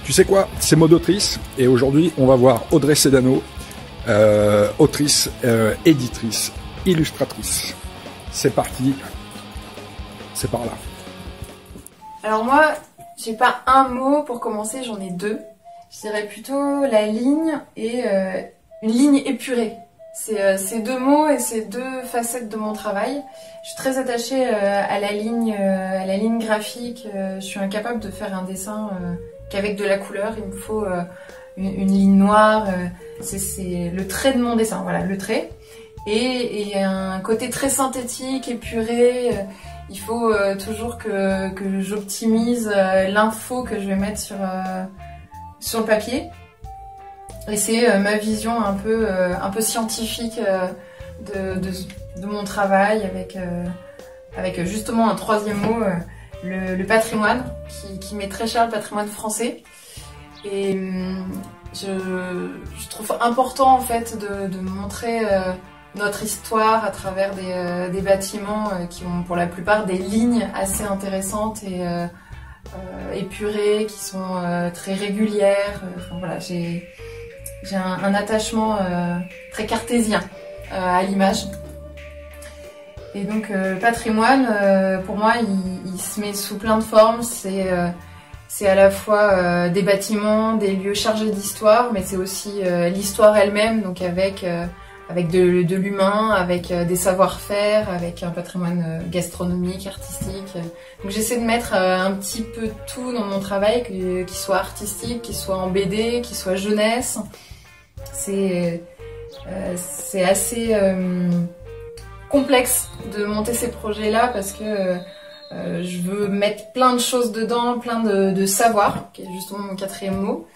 Tu sais quoi? C'est mode autrice et aujourd'hui on va voir Audrey Sedano, autrice, éditrice, illustratrice. C'est parti, c'est par là. Alors moi, j'ai pas un mot pour commencer, j'en ai deux. Je dirais plutôt la ligne et une ligne épurée. C'est deux mots et c'est deux facettes de mon travail. Je suis très attachée à la ligne graphique. Je suis incapable de faire un dessin qu'avec de la couleur. Il me faut une ligne noire. C'est le trait de mon dessin, voilà, le trait. Et un côté très synthétique, épuré. Il faut toujours que j'optimise l'info que je vais mettre sur le papier. Et c'est ma vision un peu scientifique de mon travail avec justement un troisième mot, le patrimoine, qui m'est très cher, le patrimoine français. Et je trouve important en fait de montrer notre histoire à travers des bâtiments qui ont pour la plupart des lignes assez intéressantes et épurées, qui sont très régulières. Enfin, voilà, j'ai un attachement très cartésien à l'image. Et donc le patrimoine, pour moi, il se met sous plein de formes. C'est à la fois des bâtiments, des lieux chargés d'histoire, mais c'est aussi l'histoire elle-même, donc avec de l'humain, avec des savoir-faire, avec un patrimoine gastronomique, artistique. Donc j'essaie de mettre un petit peu tout dans mon travail, qu'il soit artistique, qu'il soit en BD, qu'il soit jeunesse. C'est assez complexe de monter ces projets-là parce que je veux mettre plein de choses dedans, plein de savoirs, qui est justement mon quatrième mot.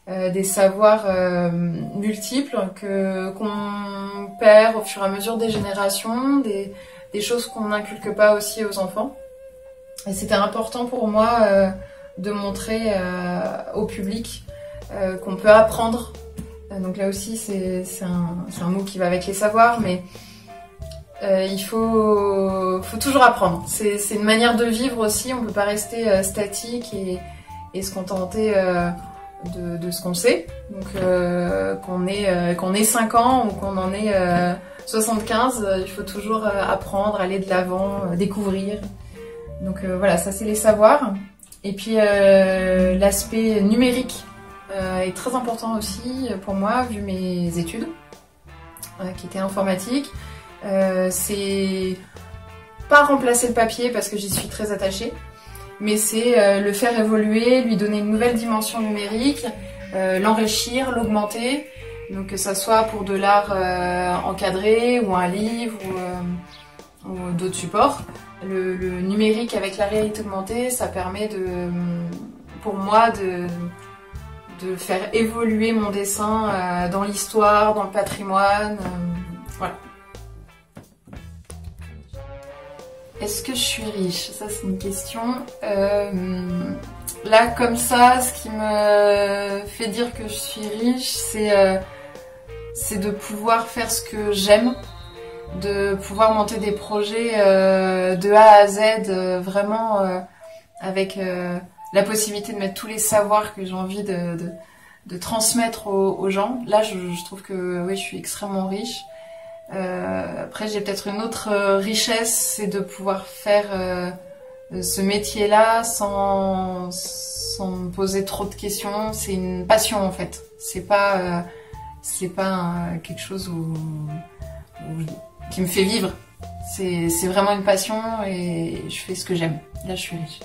Des savoirs multiples qu'on perd au fur et à mesure des générations, des choses qu'on n'inculque pas aussi aux enfants. Et c'était important pour moi de montrer au public qu'on peut apprendre. Donc là aussi c'est un mot qui va avec les savoirs, mais il faut toujours apprendre. C'est une manière de vivre aussi, on peut pas rester statique et se contenter de ce qu'on sait. Donc qu'on ait 5 ans ou qu'on en ait 75, il faut toujours apprendre, aller de l'avant, découvrir. Donc voilà, ça c'est les savoirs. Et puis l'aspect numérique est très important aussi pour moi, vu mes études qui étaient informatiques. C'est pas remplacer le papier parce que j'y suis très attachée, mais c'est le faire évoluer, lui donner une nouvelle dimension numérique, l'enrichir, l'augmenter, donc que ça soit pour de l'art encadré ou un livre ou d'autres supports. Le numérique avec la réalité augmentée, ça permet pour moi de faire évoluer mon dessin dans l'histoire, dans le patrimoine, voilà. Est-ce que je suis riche? Ça c'est une question. Là comme ça, ce qui me fait dire que je suis riche, c'est de pouvoir faire ce que j'aime, de pouvoir monter des projets de A à Z, vraiment avec la possibilité de mettre tous les savoirs que j'ai envie de transmettre aux gens. Là je trouve que oui, je suis extrêmement riche. Après j'ai peut-être une autre richesse, c'est de pouvoir faire ce métier-là sans me poser trop de questions. C'est une passion en fait. C'est pas quelque chose qui me fait vivre. C'est vraiment une passion et je fais ce que j'aime. Là je suis riche.